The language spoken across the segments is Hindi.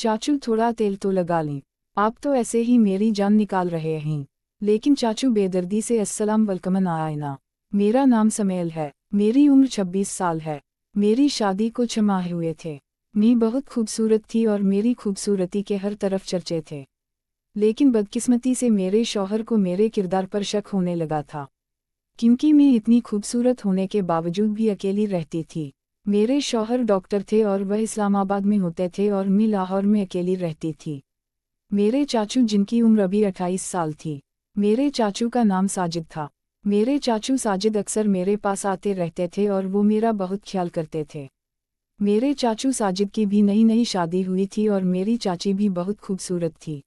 चाचू थोड़ा तेल तो लगा लें, आप तो ऐसे ही मेरी जान निकाल रहे हैं। लेकिन चाचू बेदर्दी से अस्सलाम वालेकुम आयना। मेरा नाम समेल है, मेरी उम्र 26 साल है। मेरी शादी को 6 माह हुए थे। मैं बहुत खूबसूरत थी और मेरी खूबसूरती के हर तरफ चर्चे थे। लेकिन बदकिस्मती से मेरे शौहर को मेरे किरदार पर शक होने लगा था, क्योंकि मैं इतनी खूबसूरत होने के बावजूद भी अकेली रहती थी। मेरे शौहर डॉक्टर थे और वह इस्लामाबाद में होते थे और मैं लाहौर में अकेली रहती थी। मेरे चाचू, जिनकी उम्र अभी 28 साल थी, मेरे चाचू का नाम साजिद था। मेरे चाचू साजिद अक्सर मेरे पास आते रहते थे और वो मेरा बहुत ख्याल करते थे। मेरे चाचू साजिद की भी नई नई शादी हुई थी और मेरी चाची भी बहुत खूबसूरत थी।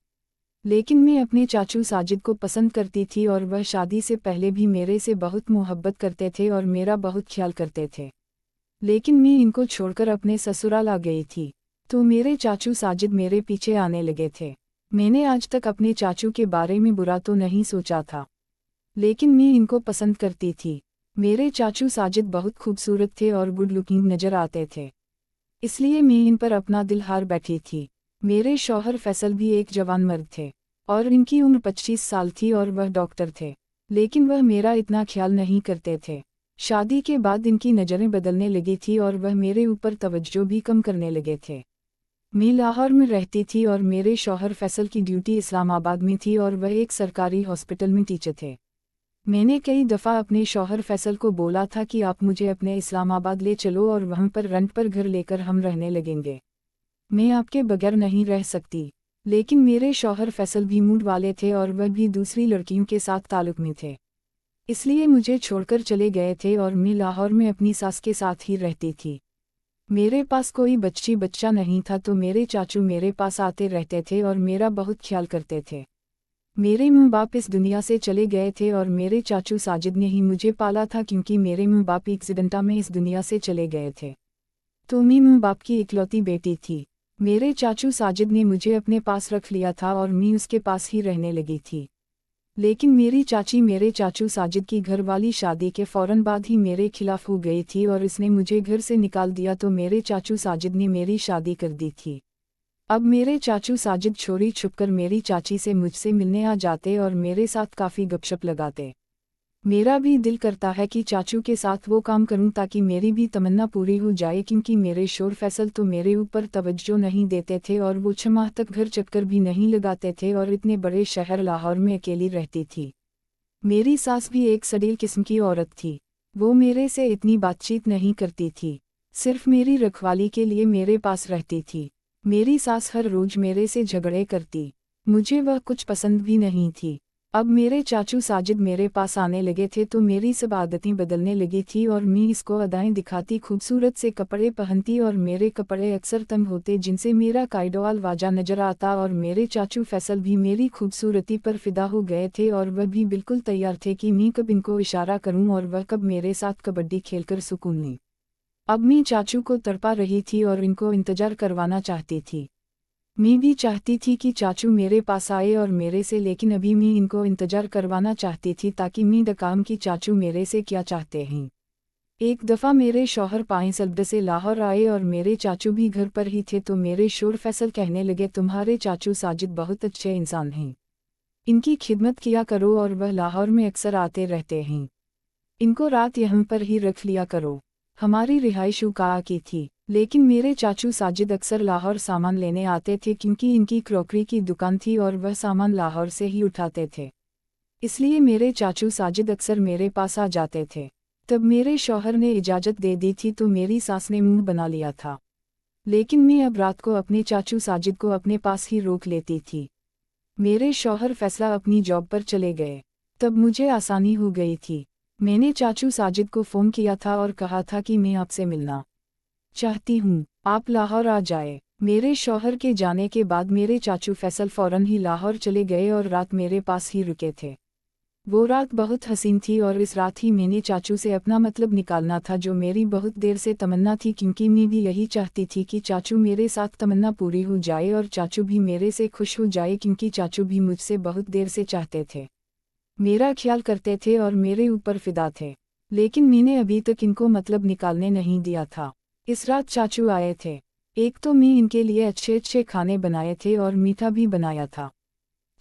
लेकिन मैं अपने चाचू साजिद को पसंद करती थी और वह शादी से पहले भी मेरे से बहुत मोहब्बत करते थे और मेरा बहुत ख्याल करते थे। लेकिन मैं इनको छोड़कर अपने ससुराल आ गई थी, तो मेरे चाचू साजिद मेरे पीछे आने लगे थे। मैंने आज तक अपने चाचू के बारे में बुरा तो नहीं सोचा था, लेकिन मैं इनको पसंद करती थी। मेरे चाचू साजिद बहुत खूबसूरत थे और गुड लुकिंग नजर आते थे, इसलिए मैं इन पर अपना दिल हार बैठी थी। मेरे शौहर फैसल भी एक जवान मर्द थे और इनकी उम्र 25 साल थी और वह डॉक्टर थे, लेकिन वह मेरा इतना ख्याल नहीं करते थे। शादी के बाद इनकी नज़रें बदलने लगी थी और वह मेरे ऊपर तवज्जो भी कम करने लगे थे। मैं लाहौर में रहती थी और मेरे शौहर फैसल की ड्यूटी इस्लामाबाद में थी और वह एक सरकारी हॉस्पिटल में टीचर थे। मैंने कई दफ़ा अपने शौहर फैसल को बोला था कि आप मुझे अपने इस्लामाबाद ले चलो और वहाँ पर रेंट पर घर लेकर हम रहने लगेंगे। मैं आपके बगैर नहीं रह सकती। लेकिन मेरे शौहर फैसल भी मूड वाले थे और वह भी दूसरी लड़कियों के साथ ताल्लुक़ में थे, इसलिए मुझे छोड़कर चले गए थे और मैं लाहौर में अपनी सास के साथ ही रहती थी। मेरे पास कोई बच्चा नहीं था, तो मेरे चाचू मेरे पास आते रहते थे और मेरा बहुत ख्याल करते थे। मेरे माँ बाप इस दुनिया से चले गए थे और मेरे चाचू साजिद ने ही मुझे पाला था, क्योंकि मेरे माँ बाप एक्सीडेंटा में इस दुनिया से चले गए थे, तो मैं माँ बाप की इकलौती बेटी थी। मेरे चाचू साजिद ने मुझे अपने पास रख लिया था और मैं उसके पास ही रहने लगी थी। लेकिन मेरी चाची मेरे चाचू साजिद की घरवाली शादी के फ़ौरन बाद ही मेरे खिलाफ हो गई थी और इसने मुझे घर से निकाल दिया, तो मेरे चाचू साजिद ने मेरी शादी कर दी थी। अब मेरे चाचू साजिद चोरी छुपकर मेरी चाची से मुझसे मिलने आ जाते और मेरे साथ काफ़ी गपशप लगाते। मेरा भी दिल करता है कि चाचू के साथ वो काम करूं ताकि मेरी भी तमन्ना पूरी हो जाए, क्योंकि मेरे शोर फैसल तो मेरे ऊपर तवज्जो नहीं देते थे और वो 6 माह तक घर चक्कर भी नहीं लगाते थे और इतने बड़े शहर लाहौर में अकेली रहती थी। मेरी सास भी एक सड़ील किस्म की औरत थी। वो मेरे से इतनी बातचीत नहीं करती थी, सिर्फ मेरी रखवाली के लिए मेरे पास रहती थी। मेरी सास हर रोज मेरे से झगड़े करती, मुझे वह कुछ पसंद भी नहीं थी। अब मेरे चाचू साजिद मेरे पास आने लगे थे तो मेरी सब आदतें बदलने लगी थी और मैं इसको अदाएं दिखाती, खूबसूरत से कपड़े पहनती और मेरे कपड़े अक्सर तंग होते जिनसे मेरा कायडोआल वाजा नजर आता। और मेरे चाचू फैसल भी मेरी खूबसूरती पर फिदा हो गए थे और वह भी बिल्कुल तैयार थे कि मैं कब इनको इशारा करूं और वह कब मेरे साथ कबड्डी खेलकर सुकून लें। अब मैं चाचू को तड़पा रही थी और इनको इंतजार करवाना चाहती थी। मैं भी चाहती थी कि चाचू मेरे पास आए और मेरे से, लेकिन अभी मैं इनको इंतजार करवाना चाहती थी ताकि मैं दकाम कि चाचू मेरे से क्या चाहते हैं। एक दफ़ा मेरे शौहर पाए सल्द से लाहौर आए और मेरे चाचू भी घर पर ही थे, तो मेरे शोर फैसल कहने लगे, तुम्हारे चाचू साजिद बहुत अच्छे इंसान हैं, इनकी खिदमत किया करो और वह लाहौर में अक्सर आते रहते हैं, इनको रात यहाँ पर ही रख लिया करो। हमारी रिहाइश उकाआ की थी, लेकिन मेरे चाचू साजिद अक्सर लाहौर सामान लेने आते थे, क्योंकि इनकी क्रॉकरी की दुकान थी और वह सामान लाहौर से ही उठाते थे, इसलिए मेरे चाचू साजिद अक्सर मेरे पास आ जाते थे। तब मेरे शौहर ने इजाज़त दे दी थी तो मेरी सास ने मुंह बना लिया था, लेकिन मैं अब रात को अपने चाचू साजिद को अपने पास ही रोक लेती थी। मेरे शौहर फैसला अपनी जॉब पर चले गए, तब मुझे आसानी हो गई थी। मैंने चाचू साजिद को फ़ोन किया था और कहा था कि मैं आपसे मिलना चाहती हूँ, आप लाहौर आ जाए। मेरे शौहर के जाने के बाद मेरे चाचू फैसल फ़ौरन ही लाहौर चले गए और रात मेरे पास ही रुके थे। वो रात बहुत हसीन थी और इस रात ही मैंने चाचू से अपना मतलब निकालना था, जो मेरी बहुत देर से तमन्ना थी, क्योंकि मैं भी यही चाहती थी कि चाचू मेरे साथ तमन्ना पूरी हो जाए और चाचू भी मेरे से खुश हो जाए, क्योंकि चाचू भी मुझसे बहुत देर से चाहते थे, मेरा ख्याल करते थे और मेरे ऊपर फिदा थे। लेकिन मैंने अभी तक इनको मतलब निकालने नहीं दिया था। इस रात चाचू आए थे। एक तो मैं इनके लिए अच्छे अच्छे खाने बनाए थे और मीठा भी बनाया था।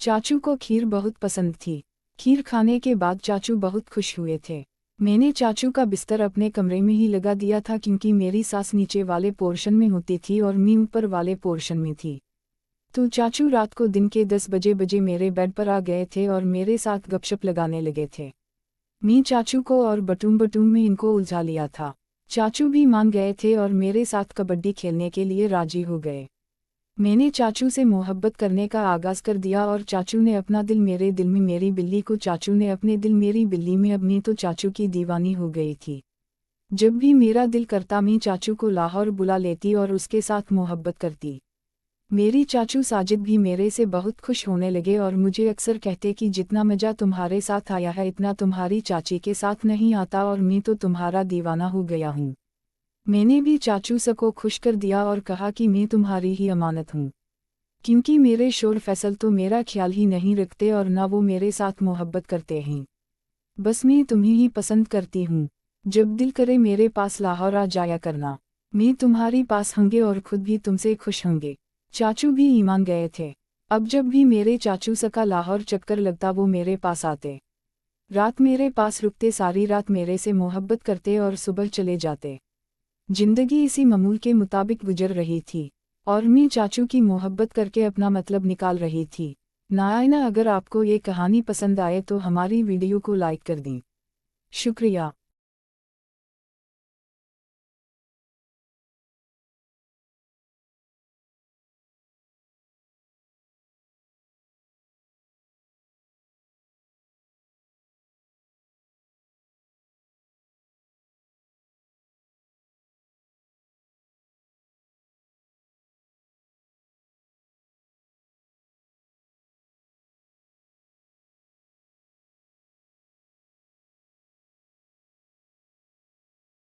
चाचू को खीर बहुत पसंद थी। खीर खाने के बाद चाचू बहुत खुश हुए थे। मैंने चाचू का बिस्तर अपने कमरे में ही लगा दिया था क्योंकि मेरी सास नीचे वाले पोर्शन में होती थी और मैं ऊपर वाले पोर्शन में थी। तो चाचू रात को दिन के 10 बजे मेरे बेड पर आ गए थे और मेरे साथ गपशप लगाने लगे थे। मैं चाचू को और बटूम में इनको उलझा लिया था। चाचू भी मान गए थे और मेरे साथ कबड्डी खेलने के लिए राजी हो गए। मैंने चाचू से मोहब्बत करने का आगाज़ कर दिया और चाचू ने अपना दिल मेरे दिल में, मेरी बिल्ली को चाचू ने अपने दिल मेरी बिल्ली में। अब मैं तो चाचू की दीवानी हो गई थी। जब भी मेरा दिल करता मैं चाचू को लाहौर बुला लेती और उसके साथ मोहब्बत करती। मेरी चाचू साजिद भी मेरे से बहुत खुश होने लगे और मुझे अक्सर कहते कि जितना मज़ा तुम्हारे साथ आया है इतना तुम्हारी चाची के साथ नहीं आता और मैं तो तुम्हारा दीवाना हो गया हूँ। मैंने भी चाचू को खुश कर दिया और कहा कि मैं तुम्हारी ही अमानत हूँ, क्योंकि मेरे शोर फैसल तो मेरा ख्याल ही नहीं रखते और ना वो मेरे साथ मोहब्बत करते हैं। बस मैं तुम्हें ही पसंद करती हूँ। जब दिल करे मेरे पास लाहौर आ जाया करना, मैं तुम्हारी पास होंगे और खुद भी तुमसे खुश होंगे। चाचू भी ईमान गए थे। अब जब भी मेरे चाचू का लाहौर चक्कर लगता वो मेरे पास आते, रात मेरे पास रुकते, सारी रात मेरे से मोहब्बत करते और सुबह चले जाते। जिंदगी इसी मामूल के मुताबिक गुजर रही थी और मैं चाचू की मोहब्बत करके अपना मतलब निकाल रही थी। नायना, अगर आपको ये कहानी पसंद आए तो हमारी वीडियो को लाइक कर दें। शुक्रिया।